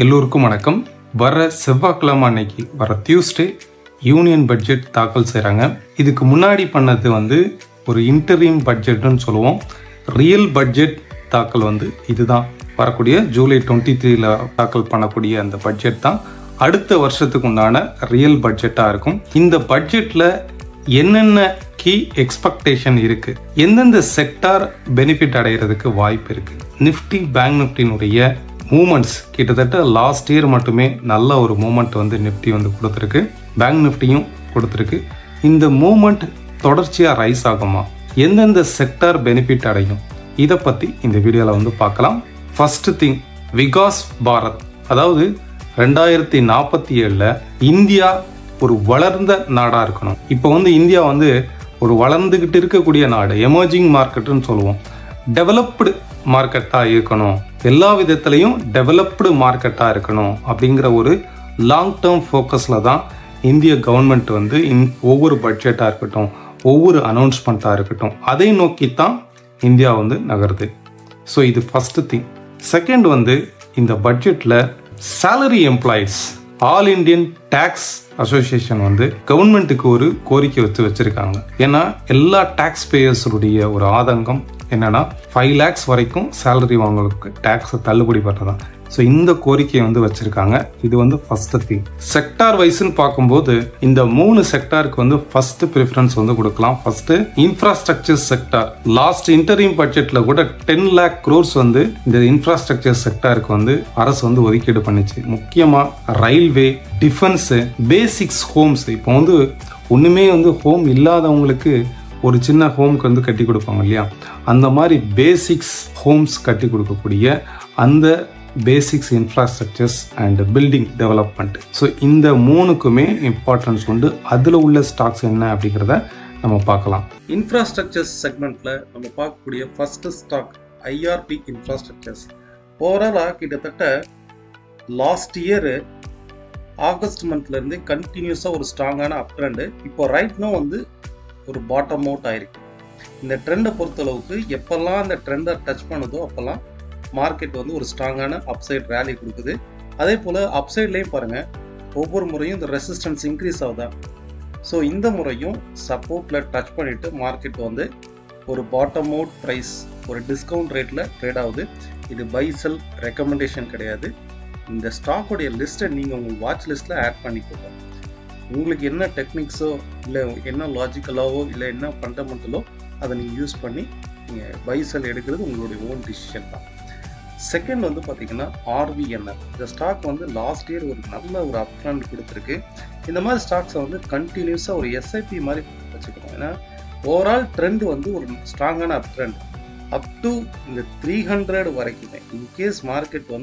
எல்லோருக்கும் வணக்கம். வர செவ்வாய்க்கிழமை அன்னைக்கு வர டியூஸ்டே யூனியன் பட்ஜெட் தாக்கல் செய்கிறாங்க. இதுக்கு முன்னாடி பண்ணது ஒரு இன்டரீம் பட்ஜெட்னு சொல்லுவோம். ரியல் பட்ஜெட் தாக்கல் இதுதான். வரக்கூடிய ஜூலை 23 தாக்கல் பண்ணக்கூடிய அந்த பட்ஜெட் தான் அடுத்த வருஷத்துக்கு உண்டான ரியல் பட்ஜெட்டாக இருக்கும். இந்த பட்ஜெட்டில் என்னென்ன கீ எக்ஸ்பெக்டேஷன் இருக்கு, எந்தெந்த செக்டார் பெனிஃபிட் அடைகிறதுக்கு வாய்ப்பு இருக்கு, நிஃப்டி பேங்க் நிஃப்டினுடைய மூமெண்ட்ஸ் கிட்டத்தட்ட லாஸ்ட் இயர் மட்டுமே நல்ல ஒரு மூமெண்ட் நிஃப்டி கொடுத்துருக்கு, பேங்க் நிஃப்டியும் கொடுத்துருக்கு. இந்த மூமெண்ட் தொடர்ச்சியாக ரைஸ் ஆகுமா, எந்தெந்த செக்டார் பெனிஃபிட் அடையும், இதை பற்றி இந்த வீடியோவில் பார்க்கலாம். ஃபர்ஸ்ட் திங், விகாஸ் பாரத், அதாவது 2047 இந்தியா ஒரு வளர்ந்த நாடாக இருக்கணும். இப்போ இந்தியா ஒரு வளர்ந்துக்கிட்டு இருக்கக்கூடிய நாடு, எமர்ஜிங் மார்க்கெட்டுன்னு சொல்லுவோம். டெவலப்டு மார்க்கெட்டாக இருக்கணும், எல்லா விதத்துலையும் டெவலப்டு மார்க்கெட்டாக இருக்கணும் அப்படிங்கிற ஒரு லாங் டேர்ம் ஃபோக்கஸில் தான் இந்திய கவர்மெண்ட் ஒவ்வொரு பட்ஜெட்டாக இருக்கட்டும், ஒவ்வொரு அனௌன்ஸ்மெண்ட்டாக இருக்கட்டும், அதை நோக்கி தான் இந்தியா நகருது. ஸோ இது ஃபர்ஸ்ட் திங். செகண்ட், இந்த பட்ஜெட்டில் salary employees all Indian tax association கவர்மெண்ட்டுக்கு ஒரு கோரிக்கை வச்சிருக்காங்க. ஏன்னா எல்லா டேக்ஸ் பேயர்ஸுடைய ஒரு ஆதங்கம் என்னன்னா 5 lakhs வரைக்கும் சேலரி வாங்கலுக்கு டேக்ஸை தள்ளுபடி பண்ணுறதான். ஸோ இந்த கோரிக்கையை வச்சிருக்காங்க. இது ஃபர்ஸ்ட் திங். செக்டார் வைஸ்ன்னு பார்க்கும்போது இந்த 3 செக்டாருக்கு ஃபர்ஸ்ட் ப்ரிஃபரன்ஸ் கொடுக்கலாம். First infrastructure sector. லாஸ்ட் இன்டரீம் பட்ஜெட்ல கூட 10 lakh crores இந்த இன்ஃப்ராஸ்ட்ரக்சர் செக்டாருக்கு அரசு ஒதுக்கீடு பண்ணிச்சு. முக்கியமா ரயில்வே, டிஃபென்ஸ், பேசிக்ஸ் ஹோம்ஸ். இப்போ ஒண்ணுமே ஹோம் இல்லாதவங்களுக்கு ஒரு சின்ன ஹோம்க்கு கட்டி கொடுப்பாங்க இல்லையா, அந்த மாதிரி பேசிக்ஸ் ஹோம்ஸ் கட்டி கொடுக்கக்கூடிய அந்த basics infrastructures and building development. So இந்த 3க்குமே இம்பார்ட்டன்ஸ் அதில் உள்ள ஸ்டாக்ஸ் என்ன அப்படிங்கிறத நம்ம பார்க்கலாம். இன்ஃப்ராஸ்ட்ரக்சர்ஸ் செக்மெண்ட்ல நம்ம பார்க்கக்கூடிய ஃபர்ஸ்ட் ஸ்டாக் ஐஆர்பி இன்ஃப்ராஸ்ட்ரக்சர்ஸ். ஓவராலாக கிட்டத்தட்ட லாஸ்ட் இயர் ஆகஸ்ட் மந்த்ல இருந்து கண்டினியூஸாக ஒரு ஸ்ட்ராங்கான அப் ட்ரெண்டு. இப்போ ரைட்னோ ஒரு பாட்டம் அவுட் ஆயிருக்கு. இந்த ட்ரெண்டை பொறுத்தளவுக்கு எப்பெல்லாம் அந்த ட்ரெண்டை டச் பண்ணுதோ அப்பெல்லாம் மார்க்கெட் ஒரு ஸ்ட்ராங்கான அப்சைட் ரேலி கொடுக்குது. அதே போல் அப்சைட்லேயும் பாருங்கள், ஒவ்வொரு முறையும் இந்த ரெசிஸ்டன்ஸ் இன்க்ரீஸ் ஆகுதா. ஸோ இந்த முறையும் சப்போர்ட்டில் டச் பண்ணிவிட்டு மார்க்கெட் ஒரு பாட்டம் அவுட் ப்ரைஸ், ஒரு டிஸ்கவுண்ட் ரேட்டில் ட்ரேட் ஆகுது. இது பை செல் ரெக்கமெண்டேஷன் கிடையாது. இந்த ஸ்டாக்கோடைய லிஸ்ட்டை நீங்கள் உங்கள் வாட்ச் லிஸ்ட்டில் ஆட் பண்ணிக்கோங்க. உங்களுக்கு என்ன டெக்னிக்ஸோ இல்லை என்ன லாஜிக்கலாவோ இல்லை என்ன ஃபண்டமெண்டலோ அதை நீங்கள் யூஸ் பண்ணி நீங்கள் பை செல் எடுக்கிறது உங்களுடைய ஓன் டிசிஷன் தான். செகண்ட் பார்த்தீங்கன்னா ஆர்விஎன்எல். இந்த ஸ்டாக் லாஸ்ட் இயர் ஒரு நல்ல ஒரு அப் ட்ரெண்ட் கொடுத்துருக்கு. இந்த மாதிரி ஸ்டாக்ஸை கண்டினியூஸாக ஒரு எஸ்ஐபி மாதிரி வச்சுக்கணும். ஏன்னா ஓவரால் ட்ரெண்ட் ஒரு ஸ்ட்ராங்கான அப் ட்ரெண்ட் அப் டு இந்த 300 வரைக்குமே. இன்கேஸ் மார்க்கெட்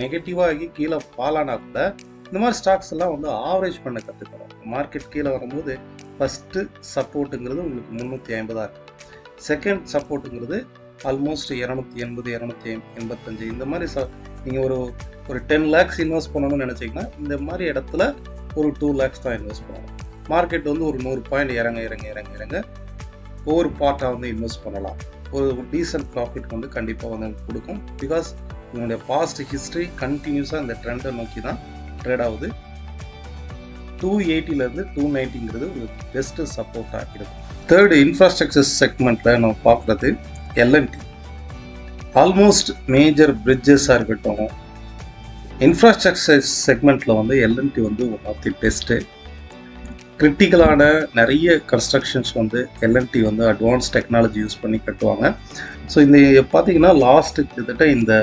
நெகட்டிவாக ஆகி கீழே ஃபால் ஆனால் கூட இந்த மாதிரி ஸ்டாக்ஸ் எல்லாம் ஆவரேஜ் பண்ண கற்றுக்கணும். மார்க்கெட் கீழே வரும்போது ஃபஸ்ட்டு சப்போர்ட்டுங்கிறது உங்களுக்கு 350 இருக்கும். செகண்ட் சப்போர்ட்டுங்கிறது ஆல்மோஸ்ட் 280, 285. இந்த மாதிரி நீங்கள் ஒரு 10 lakhs இன்வெஸ்ட் பண்ணணும்னு நினச்சிங்கன்னா இந்த மாதிரி இடத்துல ஒரு 2 lakhs தான் இன்வெஸ்ட் பண்ணணும். மார்க்கெட் ஒரு 100 பாயிண்ட் இறங்க ஒவ்வொரு பார்ட்டாக இன்வெஸ்ட் பண்ணலாம். ஒரு டீசன்ட் ப்ராஃபிட் கண்டிப்பாக கொடுக்கும். பிகாஸ் இதனுடைய பாஸ்ட் ஹிஸ்ட்ரி கண்டினியூஸாக இந்த ட்ரெண்டை நோக்கி தான் ட்ரேட் ஆகுது. 280 290 ஒரு பெஸ்ட் சப்போர்ட்டாக இருக்கும். தேர்ட், இன்ஃப்ராஸ்ட்ரக்சர் செக்மெண்ட்டில் நம்ம பார்க்குறது எல்என்டி. ஆல்மோஸ்ட் மேஜர் பிரிட்ஜஸாக இருக்கட்டும், இன்ஃப்ராஸ்ட்ரக்சர் செக்மெண்ட்டில் LNT one of the best. கிரிட்டிக்கலான நிறைய constructions LNT advance technology use பண்ணி கட்டுவாங்க. ஸோ இந்த பார்த்தீங்கன்னா லாஸ்ட் கிட்டத்தட்ட இந்த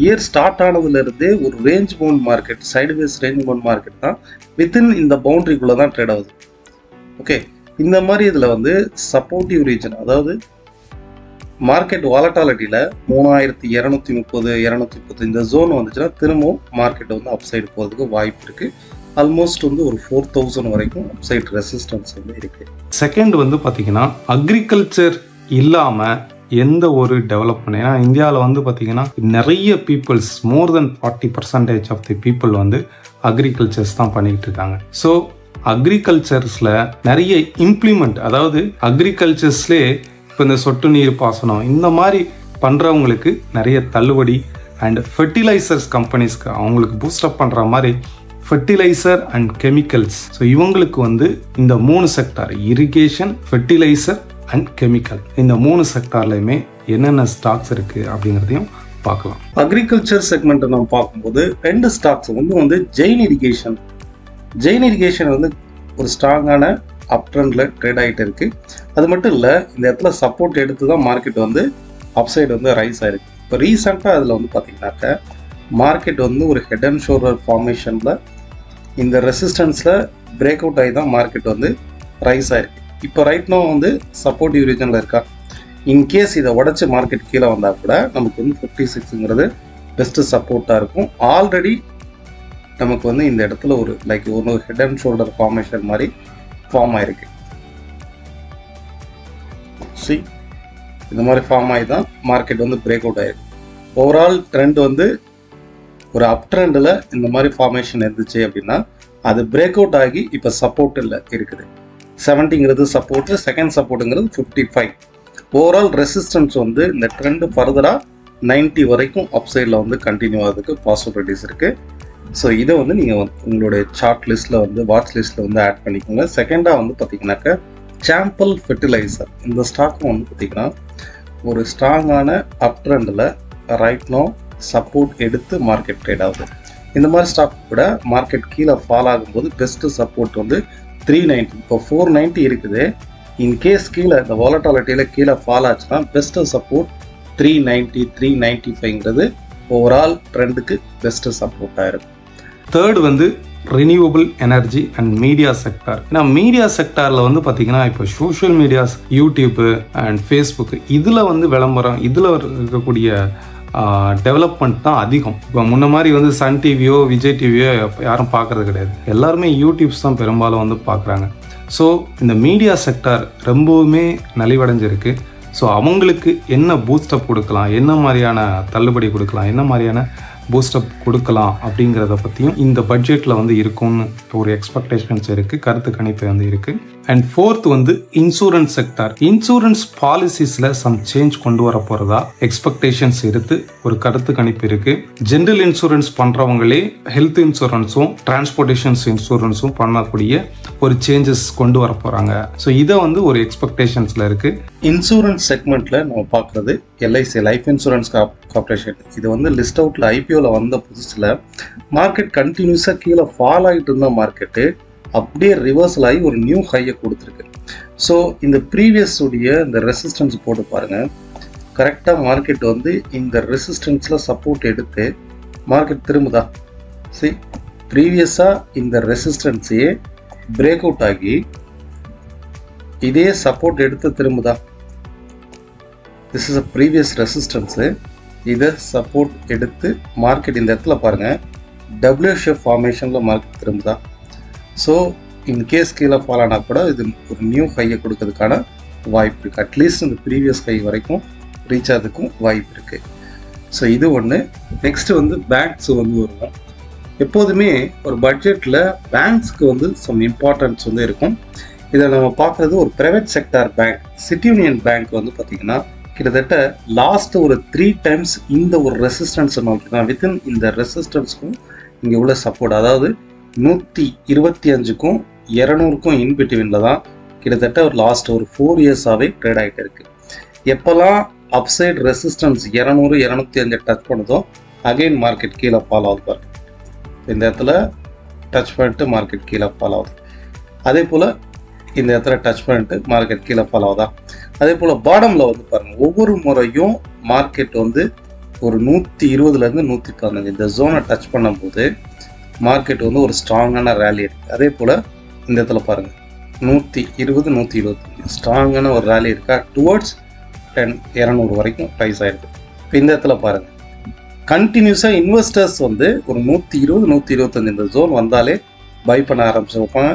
இயர் ஸ்டார்ட் ஆனதுலேருந்தே ஒரு range bound market, sideways range bound market தான் வித்தின் இந்த பவுண்டரிக்குள்ளே தான் ட்ரேட் ஆகுது. ஓகே, இந்த மாதிரி இதில் சப்போர்ட்டிவ் ரீஜன், அதாவது மார்க்கெட் வாலட்டாலிட்டியில் 3230, 230 இந்த ஜோன் வந்துச்சுன்னா திரும்பவும் மார்க்கெட் அப்சைடு போகிறதுக்கு வாய்ப்பு இருக்குது. ஆல்மோஸ்ட் ஒரு 4000 வரைக்கும் அப்சைட் ரெசிஸ்டன்ஸ் இருக்குது. செகண்ட் பார்த்தீங்கன்னா அக்ரிகல்ச்சர் இல்லாமல் எந்த ஒரு டெவலப்மெண்ட். ஏன்னா இந்தியாவில் பார்த்தீங்கன்னா நிறைய peoples, more then 40% of the people agricultures தான் பண்ணிக்கிட்டு இருக்காங்க. ஸோ அக்ரிகல்ச்சர்ஸில் நிறைய இம்ப்ளிமெண்ட், அதாவது அக்ரிகல்ச்சர்ஸ்லேயே இப்போ இந்த சொட்டு நீர் பாசனம் இந்த மாதிரி பண்ணுறவங்களுக்கு நிறைய தள்ளுபடி அண்ட் ஃபெர்டிலைசர்ஸ் கம்பெனிஸ்க்கு அவங்களுக்கு பூஸ்டப் பண்ணுற மாதிரி ஃபெர்டிலைசர் அண்ட் கெமிக்கல்ஸ். ஸோ இவங்களுக்கு வந்து இந்த 3 sector, irrigation, fertiliser and chemical, இந்த 3 செக்டார்லையுமே என்னென்ன ஸ்டாக்ஸ் இருக்குது அப்படிங்கிறதையும் பார்க்கலாம். அக்ரிகல்ச்சர் செக்மெண்ட் நம்ம பார்க்கும்போது 2 ஸ்டாக்ஸ் வந்து ஜெயின் இரிகேஷன். ஜெயின் இரிகேஷன் வந்து ஒரு ஸ்ட்ராங்கான அப் ட்ரெண்டில் ட்ரேட் ஆகிட்டு இருக்கு. அது மட்டும் இல்லை, இந்த இடத்துல சப்போர்ட் எடுத்து தான் மார்க்கெட் வந்து அப்சைடு வந்து ரைஸ் ஆயிருக்கு. இப்போ ரீசெண்டாக அதில் வந்து பார்த்தீங்கன்னாக்க மார்க்கெட் வந்து ஒரு ஹெட் அண்ட் ஷோல்டர் ஃபார்மேஷனில் இந்த ரெசிஸ்டன்ஸில் பிரேக் அவுட் ஆகி தான் மார்க்கெட் வந்து ரைஸ் ஆயிருக்கு. இப்போ ரைட் நோ வந்து சப்போர்ட்டிவ் ரீஜனில் இருக்கா. இன்கேஸ் இதை உடச்சி மார்க்கெட் கீழே வந்தால் கூட நமக்கு வந்து 56ங்கிறது பெஸ்ட்டு சப்போர்ட்டாக இருக்கும். ஆல்ரெடி நமக்கு வந்து இந்த இடத்துல ஒரு ஹெட் அண்ட் ஷோல்டர் ஃபார்மேஷன் மாதிரி ஃபார்ம் ஆயிருக்கு. இந்த மாதிரி ஃபார்ம் ஆகி தான் மார்க்கெட் வந்து பிரேக் அவுட் ஆயிருக்கு. ஓவரால் ட்ரெண்ட் வந்து ஒரு அப் ட்ரெண்டில் இந்த மாதிரி ஃபார்மேஷன் இருந்துச்சு அப்படின்னா அது பிரேக் அவுட் ஆகி இப்போ சப்போர்ட் இல்லை இருக்குது. 70ங்கிறது சப்போர்ட்டு, செகண்ட் சப்போர்ட்டுங்கிறது 55. ஓவரால் ரெசிஸ்டன்ஸ் வந்து இந்த ட்ரெண்டு ஃபர்தராக 90 வரைக்கும் அப்சைடில் வந்து கண்டினியூ ஆகிறதுக்கு பாசிபிலிட்டிஸ் இருக்குது. ஸோ இதை வந்து நீங்கள் உங்களுடைய சார்ட் லிஸ்ட்டில் வந்து வாட்ச் லிஸ்ட்டில் வந்து ஆட் பண்ணிக்கோங்க. செகண்டாக வந்து பார்த்தீங்கன்னாக்க சாம்பல் ஃபெர்டிலைசர், இந்த ஸ்டாக்கும் வந்து பார்த்தீங்கன்னா ஒரு ஸ்ட்ராங்கான அப் ட்ரெண்டில் ரைட் நோ சப்போர்ட் எடுத்து மார்க்கெட் ட்ரேட் ஆகுது. இந்த மாதிரி ஸ்டாக் கூட மார்க்கெட் கீழே ஃபால் ஆகும்போது பெஸ்ட்டு சப்போர்ட் வந்து 390. இப்போ 490 இருக்குது. இன்கேஸ் கீழே இந்த வாலட்டாலிட்டியில் கீழே ஃபால் ஆச்சுன்னா பெஸ்ட்டு சப்போர்ட் 390, 395ங்கிறது ஓவரால் ட்ரெண்டுக்கு பெஸ்ட்டு சப்போர்ட்டாக இருக்கும். தேர்ட் வந்து renewable energy and media sector. ஏன்னா மீடியா செக்டாரில் வந்து பார்த்தீங்கன்னா இப்போ social medias, YouTube and Facebook, இதில் வந்து விளம்பரம், இதில் இருக்கக்கூடிய டெவலப்மெண்ட் தான் அதிகம். இப்போ முன்ன மாதிரி வந்து சன் டிவியோ விஜய் டிவியோ யாரும் பார்க்கறது கிடையாது. எல்லாருமே யூடியூப்ஸ் தான் பெரும்பாலும் வந்து பார்க்குறாங்க. ஸோ இந்த மீடியா செக்டார் ரொம்பவுமே நலிவடைஞ்சிருக்கு. ஸோ அவங்களுக்கு என்ன பூஸ்டப் கொடுக்கலாம், என்ன மாதிரியான தள்ளுபடி கொடுக்கலாம், என்ன மாதிரியான பூஸ்டப் கொடுக்கலாம் அப்படிங்கிறத பற்றியும் இந்த பட்ஜெட்டில் வந்து இருக்கும்னு ஒரு எக்ஸ்பெக்டேஷன்ஸ் இருக்குது, கருத்து கணிப்பு வந்து இருக்குது. அண்ட் ஃபோர்த் வந்து இன்சூரன்ஸ் செக்டார். இன்சூரன்ஸ் பாலிசிஸில் சம் சேஞ்ச் கொண்டு வர போகிறதா எக்ஸ்பெக்டேஷன்ஸ் இருக்கு, ஒரு கருத்து கணிப்பு இருக்குது. ஜென்ரல் இன்சூரன்ஸ் பண்ணுறவங்களே ஹெல்த் இன்சூரன்ஸும் டிரான்ஸ்போர்ட்டேஷன்ஸ் இன்சூரன்ஸும் பண்ணக்கூடிய ஒரு சேஞ்சஸ் கொண்டு வர போகிறாங்க. ஸோ இதை வந்து ஒரு எக்ஸ்பெக்டேஷன்ஸில் இருக்குது. இன்சூரன்ஸ் செக்மெண்ட்டில் நம்ம பார்க்குறது எல்ஐசி, லைஃப் இன்சூரன்ஸ் கார்பரேஷன். இது வந்து லிஸ்ட் அவுட்டில் ஐபிஓவில் வந்த புதுசில் மார்க்கெட் கண்டினியூஸாக கீழே ஃபால் ஆகிட்டு இருந்த மார்க்கெட்டு அப்படியே ரிவர்சல் ஆகி ஒரு நியூ ஹையை கொடுத்துருக்கு. ஸோ இந்த ப்ரீவியஸ் உடைய இந்த ரெசிஸ்டன்ஸ் போட்டு பாருங்கள். கரெக்டாக மார்க்கெட் வந்து இந்த ரெசிஸ்டன்ஸில் சப்போர்ட் எடுத்து மார்க்கெட் திரும்புதா? ப்ரீவியஸாக இந்த ரெசிஸ்டன்ஸையே பிரேக் அவுட் ஆகி இதே சப்போர்ட் எடுத்து திரும்புதா? This is a previous resistance. இதை சப்போர்ட் எடுத்து மார்க்கெட் இந்த இடத்துல பாருங்கள் டபிள்யூ ஷேப் ஃபார்மேஷனில் மார்க்கெட் திரும்புதா? ஸோ இன்கேஸ் கீழே ஃபால் ஆனால் கூட இது ஒரு நியூ ஹையை கொடுக்கறதுக்கான வாய்ப்பு இருக்குது. அட்லீஸ்ட் இந்த ப்ரீவியஸ் ஹை வரைக்கும் ரீச் ஆகிறதுக்கும் வாய்ப்பு இருக்குது. ஸோ இது ஒன்று. நெக்ஸ்ட்டு வந்து பேங்க்ஸ் வந்து வருவோம். எப்போதுமே ஒரு பட்ஜெட்டில் பேங்க்ஸ்க்கு வந்து சம் இம்பார்ட்டன்ஸ் வந்து இருக்கும். இதை நம்ம பார்க்குறது ஒரு private sector bank, city union bank வந்து பார்த்திங்கன்னா கிட்டத்தட்ட லாஸ்ட் ஒரு 3 டைம்ஸ் இந்த ஒரு ரெசிஸ்டன்ஸை நோக்கி தான், வித்தின் இந்த ரெசிஸ்டன்ஸுக்கும் இங்கே உள்ள சப்போர்ட், அதாவது 125க்கும் 200க்கும் இன்பிட்வீனில் தான் கிட்டத்தட்ட ஒரு லாஸ்ட் ஒரு 4 இயர்ஸாகவே ட்ரேட் ஆகிட்டு இருக்குது. எப்போல்லாம் அப்சைட் ரெசிஸ்டன்ஸ் 200, 205 டச் பண்ணுதோ அகெயின் மார்க்கெட் கீழே ஃபால் ஆகுது பாருங்க. இந்த இடத்துல டச் பண்ணிட்டு மார்க்கெட் கீழே ஃபால் ஆகுது. அதே போல் இந்த இடத்துல டச் பண்ணிட்டு மார்க்கெட் கீழே ஃபால் ஆகுதா? அதே போல் பாடமில் வந்து பாருங்கள், ஒவ்வொரு முறையும் மார்க்கெட் வந்து ஒரு 120லேருந்து 115 இந்த ஜோனை டச் பண்ணும்போது மார்க்கெட் வந்து ஒரு ஸ்ட்ராங்கான ரேலி இருக்குது. அதே போல் இந்த இடத்துல பாருங்கள் 120, 125 ஸ்ட்ராங்கான ஒரு ரேலி இருக்கா, டுவர்ட்ஸ் 200 வரைக்கும் ப்ரைஸ் ஆகிருக்கு. இப்போ இந்த இடத்துல பாருங்கள் கண்டினியூஸாக இன்வெஸ்டர்ஸ் வந்து ஒரு 120, 125 இந்த ஜோன் வந்தாலே பை பண்ண ஆரம்பிச்சிருப்பாங்க.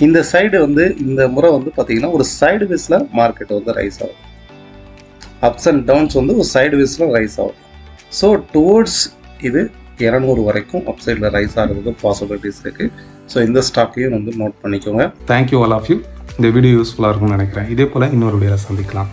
இந்த சைடு வந்து இந்த முறை வந்து பார்த்தீங்கன்னா ஒரு சைடு வேஸில் மார்க்கெட் வந்து ரைஸ் ஆகும். அப்ஸ் அண்ட் டவுன்ஸ் வந்து ஒரு சைடு வேஸில் ரைஸ் ஆகும். ஸோ டுவோர்ட்ஸ் இது 200 வரைக்கும் அப்சைடில் ரைஸ் ஆகிறதுக்கு பாசிபிலிட்டிஸ் இருக்குது. ஸோ இந்த ஸ்டாக்கையும் வந்து நோட் பண்ணிக்கோங்க. Thank you all of you. இந்த வீடியோ யூஸ்ஃபுல்லாக இருக்கும்னு நினைக்கிறேன். இதே போல் இன்னொரு வீடியோவில் சந்திக்கலாம்.